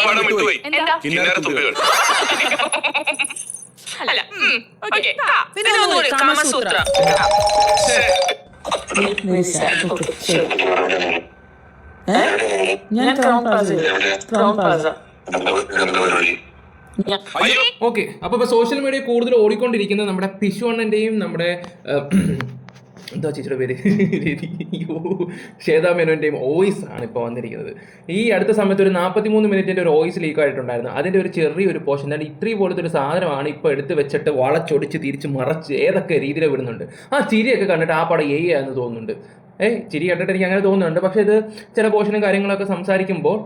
പാഠം വിട്ടുപോയി. എന്താ? കിന്നാര തുമ്പികൾ. അല്ല. ഓക്കേ. പിന്നെ ഒന്നുകൂടി കാമസൂത്ര. ഞാൻ ക്രൗൺ പ്ലാസ. അയ്യോ, ഓക്കെ. അപ്പോൾ സോഷ്യൽ മീഡിയ കൂടുതൽ ഓടിക്കൊണ്ടിരിക്കുന്നത് നമ്മുടെ പിഷുവണ്ണൻ്റെയും നമ്മുടെ എന്താ ചേച്ചിയുടെ പേര് ശ്വേതാ മേനോൻ്റെയും വോയിസ് ആണ് ഇപ്പോൾ വന്നിരിക്കുന്നത്. ഈ അടുത്ത സമയത്ത് ഒരു 43 മിനിറ്റിൻ്റെ ഒരു വോയിസ് ലീക്ക് ആയിട്ടുണ്ടായിരുന്നു. അതിൻ്റെ ഒരു ചെറിയൊരു പോർഷൻ, എന്നാൽ ഇത്രയും പോലത്തെ ഒരു സാധനമാണ് ഇപ്പോൾ എടുത്ത് വെച്ചിട്ട് വളച്ചൊടിച്ച് തിരിച്ച് മറച്ച് ഏതൊക്കെ രീതിയിൽ വിടുന്നുണ്ട്. ആ ചിരിയൊക്കെ കണ്ടിട്ട് ആ പടം എന്ന് തോന്നുന്നുണ്ട്. ചിരി കണ്ടിട്ട് എനിക്ക് അങ്ങനെ തോന്നുന്നുണ്ട്. പക്ഷേ ഇത് ചില പോർഷനും കാര്യങ്ങളൊക്കെ സംസാരിക്കുമ്പോൾ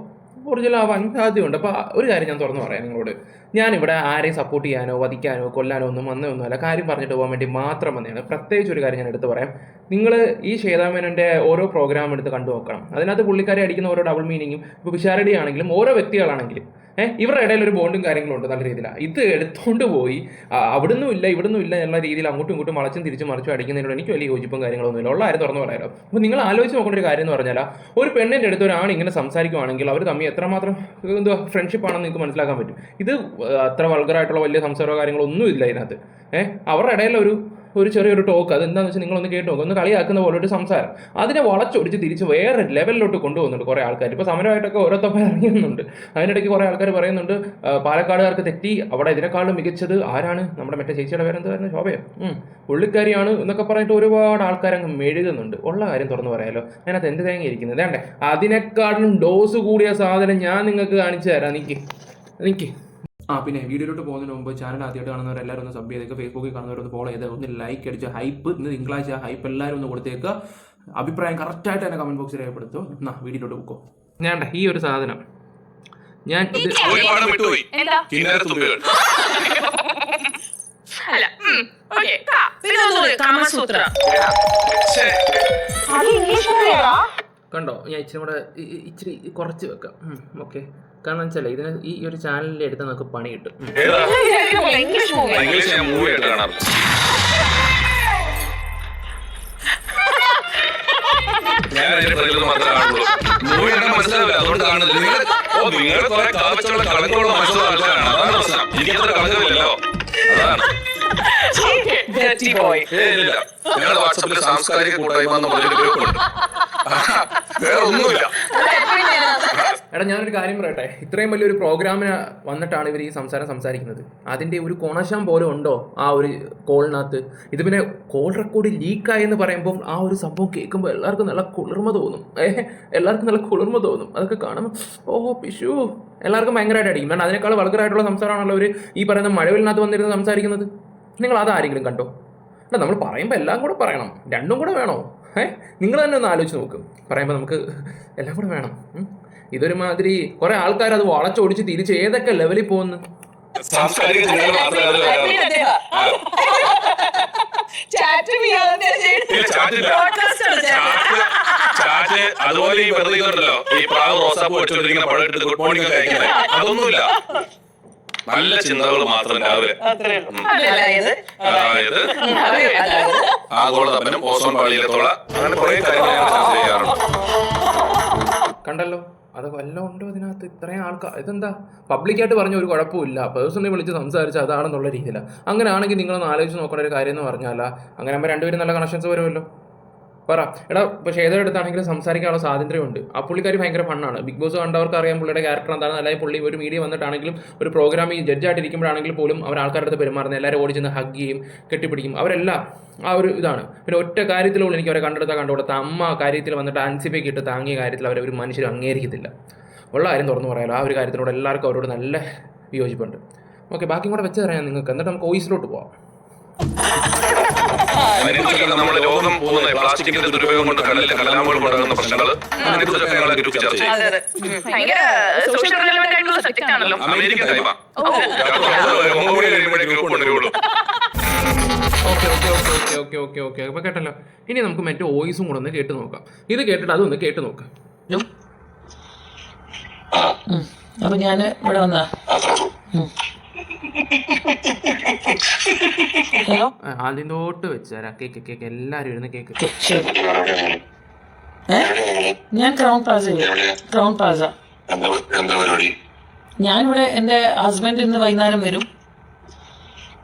ഒറിജിനൽ ആവാൻ സാധ്യതയുണ്ട്. അപ്പോൾ ഒരു കാര്യം ഞാൻ തുറന്നു പറയാം നിങ്ങളോട്. ഞാനിവിടെ ആരെയും സപ്പോർട്ട് ചെയ്യാനോ വധിക്കാനോ കൊല്ലാനോ വന്നതൊന്നുമല്ല. കാര്യം പറഞ്ഞിട്ട് പോകാൻ വേണ്ടി മാത്രം വന്നതാണ്. പ്രത്യേകിച്ച് ഒരു കാര്യം ഞാൻ എടുത്ത് പറയാം. നിങ്ങൾ ഈ ശ്വേതാ മേനോൻ്റെ ഓരോ പ്രോഗ്രാം എടുത്ത് കണ്ടു നോക്കണം. അതിനകത്ത് പുള്ളിക്കാരെ അടിക്കുന്ന ഓരോ ഡബിൾ മീനിങ്ങും, ഇപ്പോൾ പിഷാരടി ആണെങ്കിലും ഓരോ വ്യക്തികളാണെങ്കിലും ഇവരുടെ ഇടയിൽ ഒരു ബോണ്ടും കാര്യങ്ങളും ഉണ്ട് നല്ല രീതിയിലാണ്. ഇത് എടുത്തുകൊണ്ട് പോയി അവിടുന്നും ഇല്ല ഇവിടുന്നും ഇല്ല എന്നുള്ള രീതിയിൽ അങ്ങോട്ടും ഇങ്ങോട്ടും വളച്ചും തിരിച്ചും മറിച്ചും അടിക്കുന്നതിനോട് എനിക്ക് വലിയ യോജിപ്പും കാര്യങ്ങളൊന്നുമില്ല. ഉള്ള ആരും തുറന്നു പറയാലോ. അപ്പോൾ നിങ്ങൾ ആലോചിച്ച് നോക്കേണ്ട ഒരു കാര്യം എന്ന് പറഞ്ഞാൽ, ഒരു പെണ്ണിൻ്റെ അടുത്ത് ഒരാണ് ഇങ്ങനെ സംസാരിക്കുവാണെങ്കിൽ അവർ തമ്മിൽ എത്രമാത്രം ഫ്രണ്ട്ഷിപ്പ് ആണെന്ന് നിങ്ങൾക്ക് മനസ്സിലാക്കാൻ പറ്റും. ഇത് അത്ര വൾഗറായിട്ടുള്ള വലിയ സംസാരമോ കാര്യങ്ങളോ ഒന്നും ഇല്ല ഇതിനകത്ത്. അവരുടെ ഇടയിൽ ഒരു ചെറിയൊരു ടോക്ക്, അതെന്താണെന്ന് വെച്ചാൽ നിങ്ങളൊന്ന് കേട്ട് നോക്കുക. ഒന്ന് കളിയാക്കുന്ന പോലെ ഒരു സംസാരം, അതിനെ വളച്ചൊടിച്ച് തിരിച്ച് വേറെ ലെവലിലോട്ട് കൊണ്ടുപോകുന്നുണ്ട് കുറേ ആൾക്കാർ. ഇപ്പോൾ സമരമായിട്ടൊക്കെ ഓരോരുത്തർ അറിയുന്നുണ്ട്. അതിനിടയ്ക്ക് കുറേ ആൾക്കാർ പറയുന്നുണ്ട് പാലക്കാടുകാർക്ക് തെറ്റി, അവിടെ ഇതിനേക്കാളും മികച്ചത് ആരാണ്, നമ്മുടെ മറ്റേ ചേച്ചിയുടെ പേരെന്തായിരുന്നു, ശോഭയോ, പുള്ളിക്കാരിയാണ് എന്നൊക്കെ പറഞ്ഞിട്ട് ഒരുപാട് ആൾക്കാരങ്ങ് മെഴുകുന്നുണ്ട്. ഉള്ള കാര്യം തുറന്നു പറയാലോ. അതിനകത്ത് എന്ത് തേങ്ങ ഇരിക്കുന്നത് വേണ്ടേ? അതിനേക്കാളും ഡോസ് കൂടിയ സാധനം ഞാൻ നിങ്ങൾക്ക് കാണിച്ചു തരാം. നിക്ക്. പിന്നെ വീഡിയോയിലോട്ട് പോകുന്നതിന് മുമ്പ് ചാനൽ ആദ്യമായിട്ട് കാണുന്നവരെല്ലാവരും ഒന്ന് സബ് ചെയ്തേക്കുക. ഫേസ്ബുക്കിൽ കാണുന്നവരൊന്ന് ഫോളോ ചെയ്ത് ഒന്ന് ലൈക്ക് അടിച്ച് ഹൈപ്പ്, ഇന്ന് തിങ്കളാഴ്ച ഹൈപ്പ് എല്ലാവരും ഒന്ന് കൊടുത്തേക്കുക. അഭിപ്രായം കറക്റ്റായിട്ട് തന്നെ കമൻറ്റ് ബോക്സിൽ രേഖപ്പെടുത്തും. എന്നാ വീഡിയോയിലോട്ട് പോക്കോ. ഞാൻ ഈ ഒരു സാധനം ഞാൻ ഒരു പാഠം വിട്ടുപോയി. കിന്നാര തുമ്പികൾ. അല്ല. ഓക്കേ. പിന്നെ ഒന്നുകൂടി കാമസൂത്ര. കണ്ടോ, ഞാൻ ഇച്ചിരി കുറച്ച് വെക്കാം. ഓക്കെ. കാരണം വെച്ചാൽ ഇതിന് ഈ ഒരു ചാനലിൽ എടുത്താൽ നമുക്ക് പണി കിട്ടും. ഇംഗ്ലീഷ് ഞാൻ മൂവി ആയിട്ട് കാണാറ്. ഞാൻ അതിന്റെ പ്രതികൾ മാത്രമേ കാണുള്ളൂ. മൂവി കണ്ടാൽ മനസ്സിലാവില്ല, അതുകൊണ്ട് കാണുന്നില്ല. നിങ്ങൾ കുറെ കാവച്ചുള്ള കളങ്കമുള്ള മനസ്സിലുള്ള ആൾക്കാരാണ്. അതാണ് പ്രശ്നം. എനിക്ക് അത്ര കളങ്കമില്ലല്ലോ, അതാണ്. ഇല്ല, ഞങ്ങളുടെ വാട്സാപ്പിൽ സാംസ്കാരിക കൂട്ടായ്മ എന്ന് പറഞ്ഞൊരു ഗ്രൂപ്പുണ്ട്. വേറെ ഒന്നുമില്ല. എടാ, ഞാനൊരു കാര്യം പറയട്ടെ. ഇത്രയും വലിയൊരു പ്രോഗ്രാമിന് വന്നിട്ടാണ് ഇവർ ഈ സംസാരിക്കുന്നത്. അതിൻ്റെ ഒരു കൊണശം പോലും ഉണ്ടോ ആ ഒരു കോളിനകത്ത്? ഇത് പിന്നെ കോൾ റെക്കോർഡ് ലീക്കായി എന്ന് പറയുമ്പോൾ ആ ഒരു സംഭവം കേൾക്കുമ്പോൾ എല്ലാവർക്കും നല്ല കുളിർമ തോന്നും. അതൊക്കെ കാണുമ്പോൾ പിഷു എല്ലാവർക്കും ഭയങ്കരമായിട്ട് അടിക്കും. കാരണം അതിനേക്കാൾ വൾഗറായിട്ടുള്ള സംസാരമാണല്ലോ അവർ ഈ പറയുന്ന മഴവിലിനകത്ത് വന്നിരുന്ന് സംസാരിക്കുന്നത്. നിങ്ങൾ അതാരെങ്കിലും കണ്ടോ? അല്ല, നമ്മൾ പറയുമ്പോൾ എല്ലാം കൂടെ പറയണം, രണ്ടും കൂടെ വേണോ? നിങ്ങൾ തന്നെ ഒന്ന് ആലോചിച്ച് നോക്കും. പറയുമ്പോൾ നമുക്ക് എല്ലാം കൂടെ വേണം. ഇതൊരുമാതിരി കുറെ ആൾക്കാർ അത് വളച്ചൊടിച്ച് തിരിച്ച് ഏതൊക്കെ ലെവലിൽ പോകുന്നു. അതുപോലെ ഈ വെറുതെ ഇതുണ്ടല്ലോ, ഈ പ്രാവ് റോസാപ്പ് വെച്ചോണ്ടിരിക്കുന്ന പഴം എടുത്ത് ഗുഡ് മോർണിംഗ് ഒക്കെ അയക്കുന്നത്, അതൊന്നുമില്ല. നല്ല ചിന്തകൾ മാത്രം രാവിലെ. അതായത് ആഗോളതാപനം, ഓസോൺ പാളിയിലെത്തുള്ള അങ്ങനെ കുറെ കാര്യങ്ങൾ ചർച്ച ചെയ്യാറുണ്ട്. കണ്ടല്ലോ, അത് വല്ലതും ഉണ്ടോ അതിനകത്ത്? ഇത്രയും ആൾക്കാർ ഇതെന്താ പബ്ലിക്കായിട്ട് പറഞ്ഞ ഒരു കുഴപ്പമില്ല, പേഴ്സണലി വിളിച്ച് സംസാരിച്ച് അതാണെന്നുള്ള രീതിയിലാണ്. അങ്ങനെ ആണെങ്കിൽ നിങ്ങളൊന്ന് ആലോചിച്ച് നോക്കേണ്ട ഒരു കാര്യം എന്ന് പറഞ്ഞാൽ, അങ്ങനെ ആകുമ്പോൾ രണ്ടുപേരും നല്ല കണക്ഷൻസ് വരുമല്ലോ. പറ എടാ. ഇപ്പോൾ ശ്വേതയുടെ അടുത്താണെങ്കിലും സംസാരിക്കാനുള്ള സ്വാതന്ത്ര്യമുണ്ട്. ആ പുള്ളിക്കാരി ഭയങ്കര ഫണ്ണാണ്. ബിഗ് ബോസ് കണ്ടവർക്ക് അറിയാം പുള്ളിയുടെ ക്യാരക്ടർ എന്താണ്. അല്ലെങ്കിൽ പുള്ളി ഒരു മീഡിയ വന്നിട്ടാണെങ്കിലും ഒരു പ്രോഗ്രാമിൽ ജഡ്ജായിട്ടിരിക്കുമ്പോഴാണെങ്കിൽ പോലും അവർ ആൾക്കാരുടെ അടുത്ത് പെരുമാറുന്നത്, എല്ലാവരും ഓടിച്ചെന്ന് ഹഗ് ചെയ്യും, കെട്ടിപ്പിടിക്കും. അവരെല്ലാം ആ ഒരു ഇതാണ്. പിന്നെ ഒറ്റ കാര്യത്തിലുള്ള എനിക്ക് അവരെ കണ്ടുകൊടുത്ത അമ്മ കാര്യത്തിൽ വന്നിട്ട് അൻസിബയ്ക്ക് ഇട്ട് താങ്ങിയ കാര്യത്തിൽ അവരൊരു മനുഷ്യർ അംഗീകരിക്കത്തില്ല. ഉള്ള കാര്യം തുറന്നു പറയാലോ. ആ ഒരു കാര്യത്തിനോട് എല്ലാവർക്കും അവരോട് നല്ല വിയോജിപ്പുണ്ട്. ഓക്കെ, ബാക്കിയും കൂടെ വെച്ച് തരാം നിങ്ങൾക്ക്. എന്നിട്ട് നമുക്ക് വോയിസിലോട്ട് പോവാം. നമ്മുടെ ലോകം പോകുന്ന പ്ലാസ്റ്റിക്കിന്റെ ദുരുപയോഗം കൊണ്ട് കടലിലെ കലാമുകൾ ഉണ്ടാകുന്ന പ്രശ്നങ്ങൾ, അതിനെക്കുറിച്ചൊക്കെ ഞങ്ങളെ ഗ്രൂപ്പ് ചർച്ച ചെയ്യും. അമേരിക്കൻ ടൈമാ. ഗ്രൂപ്പ് കൊണ്ടുവരുള്ളൂ. ഓക്കെ. അപ്പൊ കേട്ടല്ലോ. ഇനി നമുക്ക് മറ്റേ വോയിസും കൂടെ ഒന്ന് കേട്ട് നോക്കാം. ഇത് കേട്ടിട്ട് അതൊന്ന് കേട്ട് നോക്കാം. അപ്പൊ ഞാൻ ഇവിടെ വന്നാ ആദ്യം തൊട്ട് വെച്ച് തരാം. കേക്ക് എല്ലാരും ഇരുന്ന് കേക്ക്. ഞാൻ ക്രൗൺ പ്ലാസ. എന്താ പരിപാടി? ഞാനിവിടെ എൻ്റെ ഹസ്ബൻഡ് ഇന്ന് വൈകുന്നേരം വരും.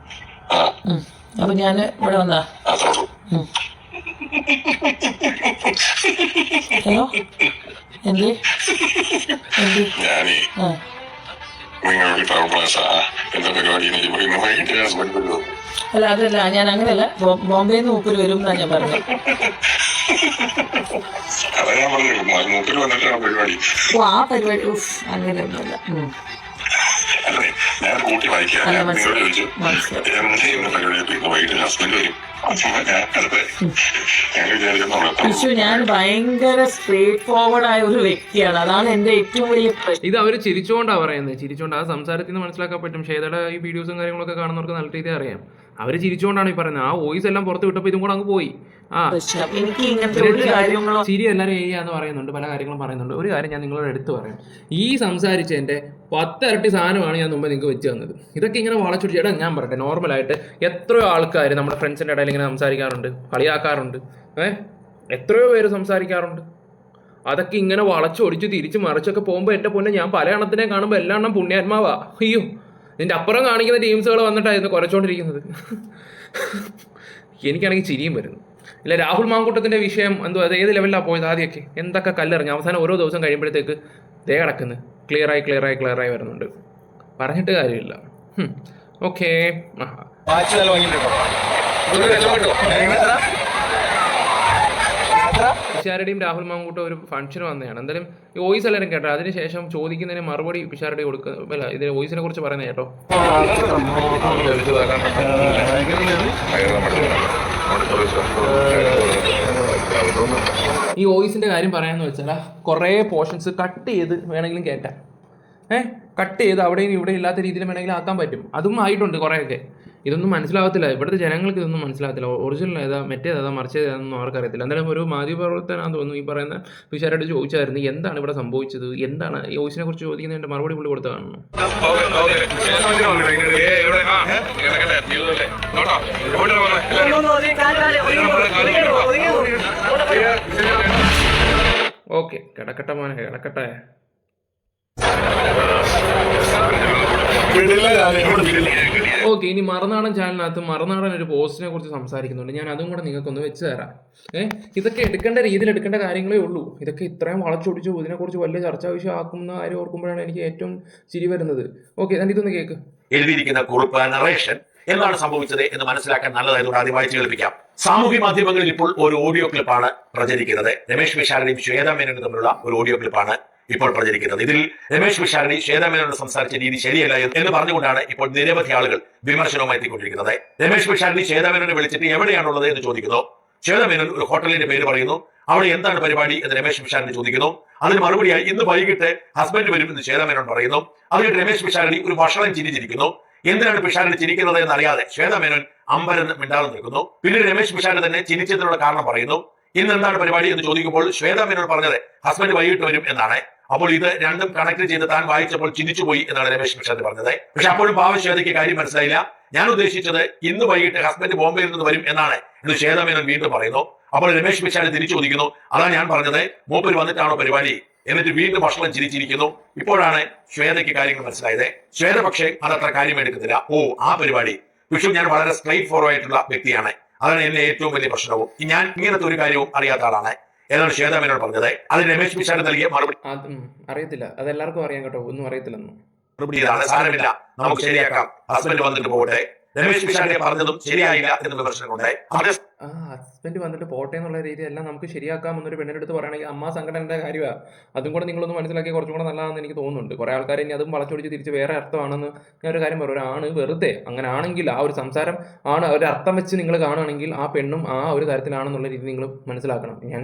അപ്പൊ ഞാൻ ഇവിടെ വന്നാ. ഹലോ എന്ത് എന്ത് ആ അല്ല അതല്ല, ഞാൻ അങ്ങനെയല്ല, ബോംബെയിൽ നിന്ന് മൂപ്പര് വരും എന്നാ ഞാൻ പറഞ്ഞത്. ഓ ആ പരിപാടി അങ്ങനെയൊന്നുമല്ല. വിഷു ഞാൻ ഭയങ്കര സ്ട്രേറ്റ് ഫോർവേഡ് ആയ ഒരു വ്യക്തിയാണ്. അതാണ് എന്റെ ഏറ്റവും വലിയ പ്രശ്നം. ഇത് അവർ ചിരിച്ചുകൊണ്ടാണ് പറയുന്നത്. ചിരിച്ചുകൊണ്ട് ആ സംസാരത്തിൽ നിന്ന് മനസ്സിലാക്കാൻ പറ്റും. ഷേതയുടെ ഈ വീഡിയോസും കാര്യങ്ങളൊക്കെ കാണുന്നവർക്ക് നല്ല രീതിയിൽ അറിയാം. അവർ ചിരിച്ചുകൊണ്ടാണ് ഈ പറയുന്നത്. ആ വോയിസ് എല്ലാം പുറത്ത് വിട്ടപ്പോൾ ഇതും കൂടെ അങ്ങ് പോയി. എനിക്ക് ഇങ്ങനത്തെ ഒരു കാര്യങ്ങളോ ചിരി എല്ലാവരും എന്ന് പറയുന്നുണ്ട്, പല കാര്യങ്ങളും പറയുന്നുണ്ട്. ഒരു കാര്യം ഞാൻ നിങ്ങളോട് എടുത്തു പറയാം. ഈ സംസാരിച്ചതിൻ്റെ 10 ഇരട്ടി സാധനമാണ് ഞാൻ മുമ്പ് നിങ്ങൾക്ക് വെച്ച് തന്നത്. ഇതൊക്കെ ഇങ്ങനെ വളച്ചൊടിച്ച് ചേട്ടാ ഞാൻ പറയട്ടെ, നോർമലായിട്ട് എത്രയോ ആൾക്കാർ നമ്മുടെ ഫ്രണ്ട്സിൻ്റെ ഇടയിൽ ഇങ്ങനെ സംസാരിക്കാറുണ്ട്, കളിയാക്കാറുണ്ട്, എത്രയോ പേര് സംസാരിക്കാറുണ്ട്. അതൊക്കെ ഇങ്ങനെ വളച്ചൊടിച്ച് തിരിച്ച് മറിച്ചൊക്കെ പോകുമ്പോൾ എൻ്റെ പൊന്നെ, ഞാൻ പല എണ്ണത്തിനെ കാണുമ്പോൾ എല്ലാ എണ്ണം പുണ്യാത്മാവാ. അയ്യോ, ഇതിൻ്റെ അപ്പുറം കാണിക്കുന്ന ടീംസുകൾ വന്നിട്ടായിരുന്നു കുറച്ചുകൊണ്ടിരിക്കുന്നത്. എനിക്കാണെങ്കിൽ ചിരിയും വരുന്നു. ഇല്ല, രാഹുൽ മാങ്കൂട്ടത്തിൻ്റെ വിഷയം എന്തോ, അത് ഏത് ലെവലിലാണ് പോയത്? ആദ്യമൊക്കെ എന്തൊക്കെ കല്ലെറിഞ്ഞു, അവസാനം ഓരോ ദിവസം കഴിയുമ്പോഴത്തേക്ക് ദേ കിടക്കുന്നു, ക്ലിയറായി വരുന്നുണ്ട്. പറഞ്ഞിട്ട് കാര്യമില്ല. ഓക്കെ, പിഷാരുടെയും രാഹുൽ മാങ്കൂട്ടും ഒരു ഫംഗ്ഷൻ വന്നതാണ്. എന്തായാലും ഈ വോയിസ് എല്ലാവരും കേട്ടോ. അതിനുശേഷം ചോദിക്കുന്നതിന് മറുപടി പിഷാരുടെ കൊടുക്കുക. അല്ല, ഇതിന് വോയിസിനെ കുറിച്ച് പറയുന്നത് കേട്ടോ. ഈ വോയിസിൻ്റെ കാര്യം പറയാമെന്ന് വെച്ചാൽ കുറേ പോർഷൻസ് കട്ട് ചെയ്ത് വേണമെങ്കിലും കേട്ടാം. കട്ട് ചെയ്ത് അവിടെയും ഇവിടെ ഇല്ലാത്ത രീതിയിൽ വേണമെങ്കിലും ആക്കാൻ പറ്റും. അതും ആയിട്ടുണ്ട് കുറേയൊക്കെ. ഇതൊന്നും മനസ്സിലാവത്തില്ല, ഇവിടുത്തെ ജനങ്ങൾക്ക് ഇതൊന്നും മനസ്സിലാകത്തില്ല. ഒറിജിനൽ ഏതാ മറ്റേതാ മറിച്ചേതാണെന്നും അവർക്കറിയത്തില്ല. എന്തായാലും ഒരു മാധ്യമപ്രവർത്തനാന്ന് തോന്നുന്നു ഈ പറയുന്ന പിഷാരോട് ചോദിച്ചായിരുന്നു എന്താണ് ഇവിടെ സംഭവിച്ചത്, എന്താണ് ഈ വോയിസിനെ കുറിച്ച് ചോദിക്കുന്നതിൻ്റെ മറുപടി പുള്ളി കൊടുത്ത് കാണുന്നു. ഓക്കെ, കിടക്കട്ടെ മോനെ, കിടക്കട്ടെ. ഓക്കെ, ഇനി മറുനാടൻ ചാനലിനകത്ത് മറുനാടൻ ഒരു പോസ്റ്റിനെ കുറിച്ച് സംസാരിക്കുന്നുണ്ട്. ഞാൻ അതും കൂടെ നിങ്ങൾക്കൊന്ന് വെച്ച് തരാം. ഇതൊക്കെ എടുക്കേണ്ട രീതിയിൽ എടുക്കേണ്ട കാര്യങ്ങളേ ഉള്ളൂ. ഇതൊക്കെ ഇത്രയും വളച്ചൊടിച്ചു ഇതിനെക്കുറിച്ച് വലിയ ചർച്ചാ വിഷയം ആക്കുന്ന കാര്യം ഓർക്കുമ്പോഴാണ് എനിക്ക് ഏറ്റവും ചിരി വരുന്നത്. ഓക്കെ, ഞാൻ ഇതൊന്ന് കേൾക്ക്. എഴുതിയിരിക്കുന്ന കുറിപ്പ് നറേഷൻ എന്താണ് സംഭവിച്ചത് എന്ന് മനസ്സിലാക്കാൻ നല്ലതായതുകൊണ്ട് ആദ്യം വായിച്ചു കേൾപ്പിക്കാം. സാമൂഹ്യ മാധ്യമങ്ങളിൽ ഇപ്പോൾ ഒരു ഓഡിയോ ക്ലിപ്പാണ് പ്രചരിക്കുന്നത്. രമേശ് പിഷാരടിയും ശ്വേതാ മേനോനും തമ്മിലുള്ള ഒരു ഓഡിയോ ക്ലിപ്പാണ് ഇപ്പോൾ പ്രചരിക്കുന്നത്. ഇതിൽ രമേശ് പിഷാരടി ശ്വേതാ മേനോനോട് സംസാരിച്ച രീതി ശരിയല്ല എന്ന് പറഞ്ഞുകൊണ്ടാണ് ഇപ്പോൾ നിരവധി ആളുകൾ വിമർശനവുമായി എത്തിക്കൊണ്ടിരിക്കുന്നത്. രമേശ് പിഷാരടി ശ്വേതാ മേനോനെ വിളിച്ചിട്ട് എവിടെയാണുള്ളത് എന്ന് ചോദിക്കുന്നു. ശ്വേതാ മേനോൻ ഒരു ഹോട്ടലിന്റെ പേര് പറയുന്നു. അവിടെ എന്താണ് പരിപാടി എന്ന് രമേശ് പിഷാരടി ചോദിക്കുന്നു. അതിന് മറുപടിയായി ഇന്ന് വൈകിട്ട് ഹസ്ബൻഡ് വരും എന്ന് ശ്വേതാ മേനോൻ പറയുന്നു. അതിന് രമേശ് പിഷാരടി ഒരു വഷളം ചിരിച്ചിരിക്കുന്നു. എന്തിനാണ് പിഷാരടി ചിരിക്കുന്നത് എന്നറിയാതെ ശ്വേതാ മേനോൻ അമ്പരന്ന് മിണ്ടാതെ നിൽക്കുന്നു. പിന്നീട് രമേശ് പിഷാരടി തന്നെ ചിരിച്ചതിനുള്ള കാരണം പറയുന്നു. ഇന്ന് എന്താണ് പരിപാടി എന്ന് ചോദിക്കുമ്പോൾ ശ്വേതാ മേനോൻ പറഞ്ഞത് ഹസ്ബൻഡ് വൈകിട്ട് വരും എന്നാണ്. അപ്പോൾ ഇത് രണ്ടും കണക്ട് ചെയ്ത് താൻ വായിച്ചപ്പോൾ ചിരിച്ചുപോയി എന്നാണ് രമേശ് പിഷാരടി പറഞ്ഞത്. പക്ഷെ അപ്പോഴും ശ്വേതയ്ക്ക് കാര്യം മനസ്സിലായില്ല. ഞാൻ ഉദ്ദേശിച്ചത് ഇന്ന് വൈകിട്ട് ഹസ്ബൻഡ് ബോംബെയിൽ നിന്ന് വരും എന്നാണ് എന്ന് ശ്വേതാ മേനോൻ വീണ്ടും പറയുന്നു. അപ്പോൾ രമേശ് പിഷാരടി തിരിച്ചു ചോദിക്കുന്നു, അതാണ് ഞാൻ പറഞ്ഞത്, മൂപ്പര് വന്നിട്ടാണോ പരിപാടി? എന്നിട്ട് വീണ്ടും ഭക്ഷണം ചിരിച്ചിരിക്കുന്നു. ഇപ്പോഴാണ് ശ്വേതയ്ക്ക് കാര്യങ്ങൾ മനസ്സിലായത്. ശ്വേത പക്ഷേ അതത്ര കാര്യമെടുക്കുന്നില്ല. ഓ, ആ പരിപാടി. പക്ഷേ ഞാൻ വളരെ സ്ട്രൈറ്റ് ഫോർവേഡ് ആയിട്ടുള്ള വ്യക്തിയാണ്. അതാണ് എന്റെ ഏറ്റവും വലിയ പ്രശ്നവും. ഞാൻ ഇങ്ങനത്തെ ഒരു കാര്യവും അറിയാത്ത ആളാണ് എന്നാണ് ശ്വേതാ മേനോൻ പറഞ്ഞത്. അതിന് രമേശ് പിഷാരടി നൽകിയ മറുപടി അറിയത്തില്ല, അതെല്ലാവർക്കും അറിയാം കേട്ടോ, ഒന്നും അറിയത്തില്ലെന്ന്. മറുപടി ഇതാണ്, സാരമില്ല, നമുക്ക് ശരിയാക്കാം, ഹസ്ബൻഡ് വന്നിട്ട് പോകട്ടെ. രമേശ് പിഷാരടി പറഞ്ഞതും ശരിയായില്ല എന്ന് വിമർശനമുണ്ട്. ഹസ്ബൻഡ് വന്നിട്ട് പോട്ടെ എന്നുള്ള രീതിയെല്ലാം നമുക്ക് ശരിയാക്കാം എന്നൊരു പെണ്ണിൻ്റെ അടുത്ത് പറയുകയാണെങ്കിൽ അമ്മ സംഘടനയുടെ കാര്യമാണ്. അതും കൂടെ നിങ്ങളൊന്ന് മനസ്സിലാക്കി കുറച്ചും കൂടെ നല്ലതാണെന്ന് എനിക്ക് തോന്നുന്നുണ്ട്. കുറേ ആൾക്കാർ ഇനി അതും വളച്ചൊടിച്ച് തിരിച്ച് വേറെ അർത്ഥമാണെന്ന് ഞാനൊരു കാര്യം പറയും. ഒരാണ് വെറുതെ അങ്ങനെ ആണെങ്കിൽ ആ ഒരു സംസാരം ആണ് ഒരു അർത്ഥം വെച്ച് നിങ്ങൾ കാണുകയാണെങ്കിൽ ആ പെണ്ണും ആ ഒരു കാര്യത്തിലാണെന്നുള്ള രീതി നിങ്ങൾ മനസ്സിലാക്കണം. ഞാൻ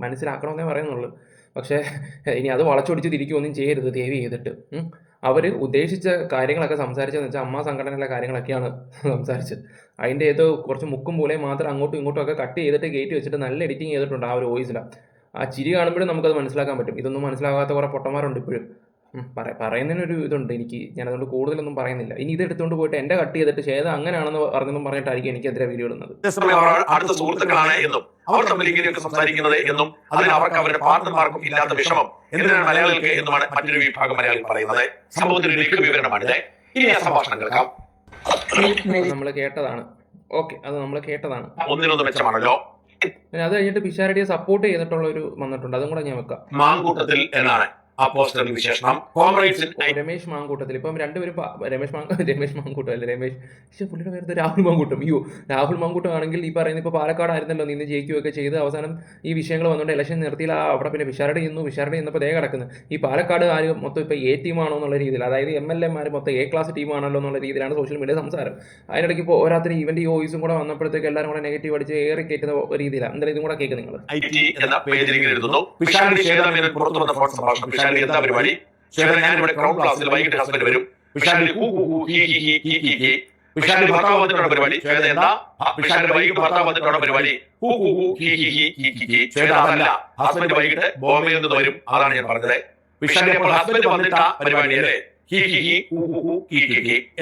മനസ്സിലാക്കണമെന്നേ പറയുന്നുള്ളൂ. പക്ഷേ ഇനി അത് വളച്ചൊടിച്ച് തിരിക്കുകയൊന്നും ചെയ്യരുത് ദയവ് ചെയ്തിട്ട്. അവർ ഉദ്ദേശിച്ച കാര്യങ്ങളൊക്കെ സംസാരിച്ചതെന്ന് വെച്ചാൽ അമ്മ സംഘടനയിലെ കാര്യങ്ങളൊക്കെയാണ് സംസാരിച്ചത്. അതിൻ്റെ ഏതോ കുറച്ച് മുക്കും പോലെ മാത്രം അങ്ങോട്ടും ഇങ്ങോട്ടും ഒക്കെ കട്ട് ചെയ്തിട്ട് കയറ്റി വെച്ചിട്ട് നല്ല എഡിറ്റിംഗ് ചെയ്തിട്ടുണ്ട് ആ ഒരു വോയിസിലാണ്. ആ ചിരി കാണുമ്പോഴും നമുക്കത് മനസ്സിലാക്കാൻ പറ്റും. ഇതൊന്നും മനസ്സിലാകാത്ത കുറേ പൊട്ടന്മാരുണ്ട് ഇപ്പോഴും. പറയുന്നതിനൊരു ഇതുണ്ട് എനിക്ക്. ഞാനതുകൊണ്ട് കൂടുതലൊന്നും പറയുന്നില്ല. ഇനി ഇത് എടുത്തുകൊണ്ട് പോയിട്ട് എൻ്റെ കട്ട് ചെയ്തിട്ട് ശ്വേത അങ്ങനെയാണെന്ന് പറഞ്ഞെന്നും പറഞ്ഞിട്ടായിരിക്കും എനിക്കെതിരെ വീഡിയോ ഇടുന്നത്. അതേസമയം അവർ അടുത്ത സുഹൃത്തുക്കളാണ് എന്നും അവർ തമ്മിൽ ഇങ്ങനെയൊക്കെ സംസാരിക്കുന്നത് എന്നും അതിൽ അവർക്ക് അവരുടെ പാർട്ട്ണർമാർക്കും ഇല്ലാത്ത വിഷമം എന്തിനാണ് മലയാളികൾക്ക് എന്നുമാണ് മറ്റൊരു വിഭാഗം മലയാളികൾ പറയുന്നത്. സംഭവത്തിന്റെ ലഘു വിവരണമാണിത്. ഇനി ആ സംഭാഷണം കേൾക്കാം. നമ്മൾ കേട്ടതാണ്. ഓക്കെ, അത് നമ്മൾ കേട്ടതാണ്. ഒന്നിനൊന്ന് മെച്ചമാണല്ലോ. അത് കഴിഞ്ഞിട്ട് പിഷാരടിയെ സപ്പോർട്ട് ചെയ്തിട്ടുള്ള ഒരു വന്നിട്ടുണ്ട്, അതും കൂടെ ഞാൻ വെക്കാം. മാങ്കൂട്ടത്തിൽ എന്നാണ് ആ പോസ്റ്ററിന്റെ വിശേഷണം. കോംറേഡ്സിൽ രമേശ് മാങ്കൂട്ടത്തിൽ. ഇപ്പം രണ്ടുപേരും രമേശ് മാങ്കൂട്ടം അല്ല, പക്ഷേ പുള്ളിയുടെ പേര് രാഹുൽ മാങ്കൂട്ടം. രാഹുൽ മാങ്കൂട്ടം ആണെങ്കിൽ ഈ പറയുന്ന ഇപ്പോൾ പാലക്കാടായിരുന്നല്ലോ നിന്ന് ജയിക്കുകയൊക്കെ ചെയ്ത് അവസാനം ഈ വിഷയങ്ങൾ വന്നുകൊണ്ട് ഇലക്ഷൻ നിർത്തിയില്ല. അവിടെ പിന്നെ പിഷാരടി ചെന്നപ്പോൾ ദേ കിടക്കുന്നു. ഈ പാലക്കാട് ആരും മൊത്തം ഇപ്പോൾ എ ടീമാണോ എന്നുള്ള രീതിയിൽ, അതായത് MLA മൊത്തം A ക്ലാസ് ടീമാണല്ലോ എന്നുള്ള രീതിയിലാണ് സോഷ്യൽ മീഡിയ സംസാരം. അതിനിടയ്ക്ക് ഇപ്പോൾ ഓരോരുത്തർ ഇവന്റ് ഈ വോയിസും കൂടെ വന്നപ്പോഴത്തേക്ക് എല്ലാവരും കൂടെ നെഗറ്റീവ് അടിച്ച് ഏറി കയറ്റുന്ന ഒരു രീതിയിലാണ്. എന്തായാലും ഇതും കൂടെ കേൾക്കും നിങ്ങൾ. IT എന്ന പേജിൽ ഇങ്ങനെ എഴുതുന്നു. പിഷാരടി ശ്വേതാമേനോൻ പുറത്തു വന്ന ഫോൺ സംഭാഷണം. പിഷാരടി എന്താ പരിപാടി? ശ്വേത ഞാൻ ഇവിടെ ക്രൗൺ ക്ലാസ്സിൽ വൈകിട്ട് ഹസ്ബൻഡ് വരും. പിഷാരടി പിഷാരടി ഭർത്താവ് വന്നിട്ടുള്ള പരിപാടി. ശ്വേത എന്താ? പിഷാരടി വൈകിട്ട് ഭർത്താവ് വന്നിട്ടുള്ള പരിപാടി. ശ്വേത അതല്ല, ഹസ്ബൻഡ് വൈകിട്ട് ബോംബെയിൽ നിന്ന് വരും. അതാണ് ഞാൻ പറഞ്ഞത്. പിഷാരടി അപ്പോൾ ഹസ്ബൻഡ് വന്നിട്ട പരിപാടി അല്ലേ?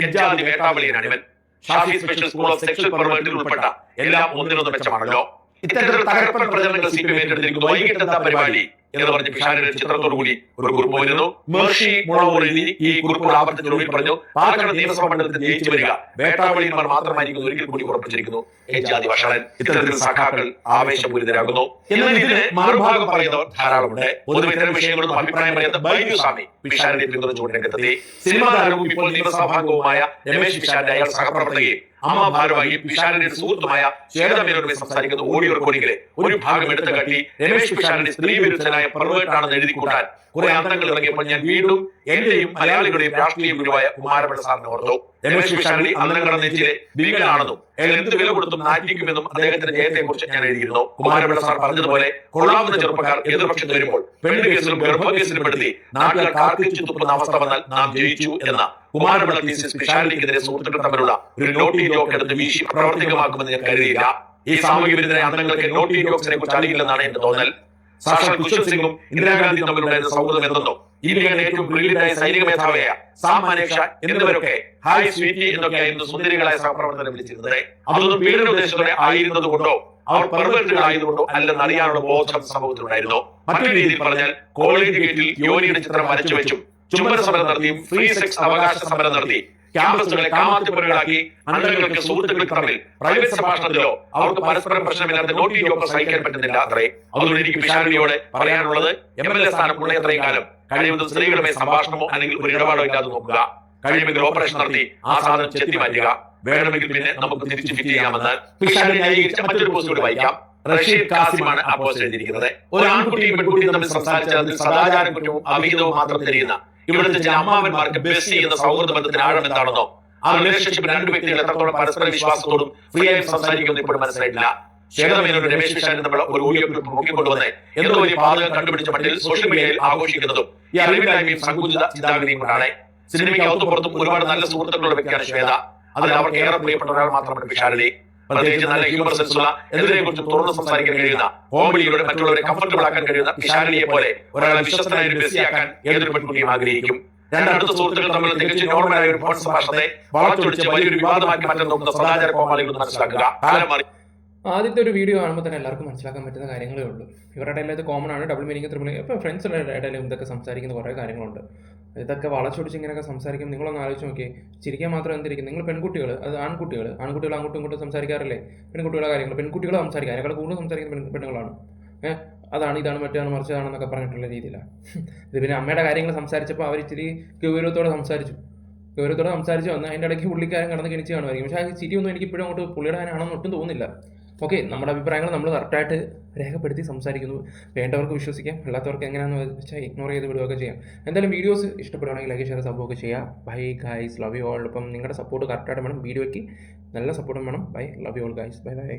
എജാതി വേട്ടാവളിയനാണ് ഇവൻ. Shafi special school of sexual പെർവേർട്ടിൽ ഉൾപ്പെട്ട എല്ലാം ഒന്നിനൊന്ന് മെച്ചമാണല്ലോ. ഇത്തരത്തിലുള്ള തകർപ്പൻ പ്രചരണങ്ങൾ CPM ഏറ്റെടുത്തിരിക്കുന്നു. വൈകിട്ട് എന്താ പരിപാടി എന്ന് പറഞ്ഞ് പിഷാരടിയുടെ ചിത്രത്തോടു കൂടി ഒരു കുറിപ്പ് വരുന്നു. മേർഷി മുളവൂർ എഴുതി ഈ കുറിപ്പ് ആവർത്തിച്ചൊടുവിൽ പറഞ്ഞു, പാലക്കാട് നിയമസഭാ മണ്ഡലത്തിൽ ജയിച്ചു വരിക വേട്ടാവളിയന്മാർ മാത്രമായിരിക്കും ഒരിക്കൽ കൂടി ഉറപ്പിച്ചിരിക്കുന്നു. ജാതി വഷളൻ. ഇത്തരത്തിൽ സഖാക്കൾ ആവേശപൂരിതരാകുന്നു. എന്നാൽ ഇതിന് മറുഭാഗം പറയുന്നവർ ധാരാളമുണ്ട്. പൊതുവെ ഇത്തരം വിഷയങ്ങളൊന്നും അഭിപ്രായം പറയാത്ത ബൈജുസ്വാമി പിഷാരടിയെ പിന്തുണച്ചുകൊണ്ട് രംഗത്തെത്തി. സിനിമാ താരവും ഇപ്പോൾ നിയമസഭാംഗവുമായ രമേശ് പിഷാരടി അയാൾ സഹപ്രവർത്തകയും അമ്മ ഭാരവാഹി പിഷാരടിയുടെ സുഹൃത്തുമായ ശ്വേതാമേനോനുമായി സംസാരിക്കുന്ന ഓഡിയോ റെക്കോർഡിംഗിലെ ഒരു ഭാഗം എടുത്തു കാട്ടി രമേശ് പിഷാരടി സ്ത്രീ വിരുദ്ധനായ പെർവേർട്ടാണെന്ന് എഴുതി കൂട്ടാൻ കുറെ അന്തങ്ങൾ ഇറങ്ങിയപ്പോൾ ഞാൻ വീണ്ടും എന്റെയും മലയാളികളുടെയും രാഷ്ട്രീയ ഗുരുവായ കുമാരപിള്ള സാറിനെ ഓർത്തു. രമേശ് പിഷാരടി അന്നങ്ങളുടെ നെഞ്ചിലെ വിങ്ങലാണെന്നും അയാൾ എന്ത് വില കൊടുത്തും നാറ്റിക്കുമെന്നും അദ്ദേഹത്തിന്റെ ജയത്തെക്കുറിച്ച് ഞാൻ എഴുതിയിരുന്നു. കുമാരപിള്ള സാർ പറഞ്ഞതുപോലെ കൊള്ളാവുന്ന ചെറുപ്പക്കാർ എതിർപക്ഷത്ത് വരുമ്പോൾ പെണ്ണ് കേസിലും ഗർഭകേസിലും പെടുത്തി നാട്ടുകാർ കാർക്കിച്ചു തുപ്പുന്ന അവസ്ഥ വന്നാൽ നാം ജയിച്ചു എന്ന കുമാരപിള്ള തീസിസ് പിഷാരടിക്കെതിരെ സുഹൃത്തുക്കൾ തമ്മിലുള്ള ഒരു നോട്ടി ജോക്ക് എടുത്ത് വീശി പ്രാവർത്തികമാക്കുമെന്ന് ഞാൻ കരുതിയില്ല. ഈ സാമൂഹ്യ വിരുദ്ധ അന്തങ്ങൾക്ക് നോട്ടി ജോക്സിനെ കുറിച്ച് അറിയില്ലെന്നാണ് എന്റെ തോന്നൽ. സാക്ഷാൽ കുശൽ സിംഗും ഇന്ദിരാഗാന്ധി തമ്മിലുണ്ടായിരുന്ന സൗഹൃദം എന്തെന്നോ ഇന്ത്യയുടെ ഏറ്റവും ബ്രില്യന്റായ സൈനിക മേധാവിയായ സാം മാനേക്ഷ എന്നിവരൊക്കെ ഹായ് സ്വീറ്റി എന്നൊക്കെയായിരുന്നു സുന്ദരികളായ സഹപ്രവർത്തകരെ വിളിച്ചിരുന്നത്. അതൊന്നും പീഡന ഉദ്ദേശത്തോടെ ആയിരുന്നത് കൊണ്ടോ അവർ പെർവേർട്ടുകളായതുകൊണ്ടോ അല്ലെന്ന് അറിയാനുള്ള ബോധം സംഭവത്തിലുണ്ടായിരുന്നു. മറ്റൊരു രീതിയിൽ പറഞ്ഞാൽ കോളേജ് ഗേറ്റിൽ യോനിയുടെ ചിത്രം വരച്ചു വെച്ചും ചുംബന സമരം നടത്തിയും ഫ്രീ സെക്സ് അവകാശ സമരം നടത്തി ക്യാമ്പസുകളെ കാമാത്തിപ്പുരകളാക്കി അണ്ടങ്ങൾക്ക് സുഹൃത്തുക്കൾക്ക് തമ്മിൽ പ്രൈവറ്റ് സംഭാഷണത്തിലോ അവർക്ക് പരസ്പരം പ്രശ്നമില്ലാത്ത നോട്ടി ജോക്ക് സഹിക്കാൻ പറ്റുന്നില്ല അത്രേ. അതുകൊണ്ട് എനിക്ക് പിഷാരടിയോട് പറയാനുള്ളത്, MLA സ്ഥാനം ഉള്ള എത്രയും കാലം കഴിയുന്നതും സ്ത്രീകളുമായി സംഭാഷണമോ അല്ലെങ്കിൽ ഒരു ഇടപാടോ ഇല്ലാതെ നോക്കുക. കഴിയുമെങ്കിൽ ഓപ്പറേഷൻ നടത്തി ആ സാധനം ചെത്തി മാറ്റുക. വേണമെങ്കിൽ പിന്നെ നമുക്ക് തിരിച്ചു ഫിറ്റ് ചെയ്യാമെന്ന് പിഷാരടി ന്യായീകരിച്ച മറ്റൊരു പോസ്റ്റ് കൂടി വായിക്കാം. റഷീദ് കാസിമാണ് ആ പോസ്റ്റ് എഴുതിയിരിക്കുന്നത്. ഒരു ആൺകുട്ടിയും പെൺകുട്ടിയും തമ്മിൽ സംസാരിച്ചതിൽ സദാചാര കുറ്റവും അവിഹിതവും മാത്രം தெரிയുന്ന ഇവിടുത്തെ ചില അമ്മാവന്മാർക്ക് ബെസ്സി എന്ന സൗഹൃദ ബന്ധത്തിന് ആഴം എന്താണെന്നോ ആ റിലേഷൻഷിപ്പ് രണ്ട് വ്യക്തികൾ എത്രത്തോളം പരസ്പര വിശ്വാസത്തോടും ഫ്രീ ആയി സംസാരിക്കുമെന്ന് ഇപ്പോഴും മനസ്സിലായിട്ടില്ല. ശ്വേതാമേനോനും രമേശ് പിഷാരടി തമ്മിലുള്ള ഒരു ഓഡിയോ ക്ലിപ്പ് നോക്കിക്കൊണ്ടുവന്ന് എന്തോ വലിയ പാതകം കണ്ടുപിടിച്ച മട്ടിൽ സോഷ്യൽ മീഡിയയിൽ ആഘോഷിക്കുന്നതും ഈ അറിവില്ലായ്മയും സങ്കുചിത ചിന്താഗതിയും കൊണ്ടാണ്. സിനിമയ്ക്ക് അകത്തും പുറത്തും ഒരുപാട് നല്ല സുഹൃത്തുക്കളുള്ള വ്യക്തിയാണ് ശ്വേത. അതിൽ അവർക്ക് ഏറെ പ്രിയപ്പെട്ട ഒരാൾ മാത്രമാണ് പിഷാരടി. പ്രത്യേകിച്ച് നല്ല ഹ്യൂമർ സെൻസ് ഉള്ള എന്തിനെ കുറിച്ച് തുറന്ന് സംസാരിക്കാൻ കഴിയുന്ന കോമഡിയിലൂടെ മറ്റുള്ളവരെ കംഫർട്ടബിൾ ആക്കാൻ കഴിയുന്ന പിഷാരടിയെ പോലെ ഒരാളെ വിശ്വസ്തനായ ബെസ്സിയാക്കാൻ ഏതൊരു പെൺകുട്ടിയും ആഗ്രഹിക്കും. രണ്ടടുത്ത സുഹൃത്തുക്കൾ തമ്മിൽ തികച്ചും നോർമലായ ഒരു ഫോൺ സംഭാഷണത്തെ വളച്ചൊടിച്ച് വലിയൊരു വിവാദമാക്കി മാറ്റാൻ നോക്കുന്ന സദാചാര കോമാളികൾ മനസ്സിലാക്കുക. കാലം മാറി. ആദ്യത്തെ ഒരു വീഡിയോ കാണുമ്പോൾ തന്നെ എല്ലാവർക്കും മനസ്സിലാക്കാൻ പറ്റുന്ന കാര്യങ്ങളേ ഉള്ളൂ. ഇവരുടെ എല്ലാം ഇത് കോമൺ ആണ്. ഡബിൾ മീനിങ് ത്രിബിൾ ഇപ്പോൾ ഫ്രണ്ട്സിൻ്റെ ഇടയിലും ഇതൊക്കെ സംസാരിക്കുന്ന കുറേ കാര്യങ്ങളുണ്ട്. ഇതൊക്കെ വളച്ചൊടിച്ച് ഇങ്ങനെയൊക്കെ സംസാരിക്കും. നിങ്ങളൊന്ന് ആലോചിച്ച് നോക്കിയേ. ചിരിക്കാൻ മാത്രം എന്തിരിക്കും. നിങ്ങൾ പെൺകുട്ടികൾ, അത് ആൺകുട്ടികൾ അങ്ങോട്ടും ഇങ്ങോട്ടും സംസാരിക്കാറില്ലേ? പെൺകുട്ടികളുടെ കാര്യങ്ങൾ പെൺകുട്ടികൾ സംസാരിക്കുക, അതിനേക്കാൾ കൂടുതൽ സംസാരിക്കുന്ന പെണ്ണുങ്ങളാണ്. അതാണ് ഇതാണ് മറ്റാണ് മറിച്ചതാണെന്നൊക്കെ പറഞ്ഞിട്ടുള്ള രീതിയിലാണ്. ഇത് പിന്നെ അമ്മയുടെ കാര്യങ്ങൾ സംസാരിച്ചപ്പോൾ അവർ ഇച്ചിരി ഗൗരവത്തോടെ സംസാരിച്ചു വന്ന് അതിൻ്റെ ഇടയ്ക്ക് പുള്ളിക്കാരൻ കടന്ന് കിണിച്ച് കാണുമായിരിക്കും. പക്ഷേ ആ ചിരിയൊന്നും എനിക്ക് ഇപ്പോഴും അങ്ങോട്ട് പുള്ളിയുടെ ആണെന്ന് ഒട്ടും തോന്നുന്നില്ല. ഓക്കെ, നമ്മുടെ അഭിപ്രായങ്ങൾ നമ്മൾ കറക്റ്റായിട്ട് രേഖപ്പെടുത്തി സംസാരിക്കുന്നു. വേണ്ടവർക്ക് വിശ്വസിക്കാം, അല്ലാത്തവർക്ക് എങ്ങനെയാണെന്ന് വെച്ചാൽ ഇഗ്നോർ ചെയ്ത് വിടുകയൊക്കെ ചെയ്യാം. എന്തായാലും വീഡിയോസ് ഇഷ്ടപ്പെടുകയാണെങ്കിൽ ലൈക്ക് ഷെയർ സപ്പോർട്ട് ചെയ്യാം. Bye guys, love you all. ഇപ്പം നിങ്ങളുടെ സപ്പോർട്ട് കറക്റ്റായിട്ട് വേണം. വീഡിയോയ്ക്ക് നല്ല സപ്പോർട്ടും വേണം. Bye, love you all guys. Bye by.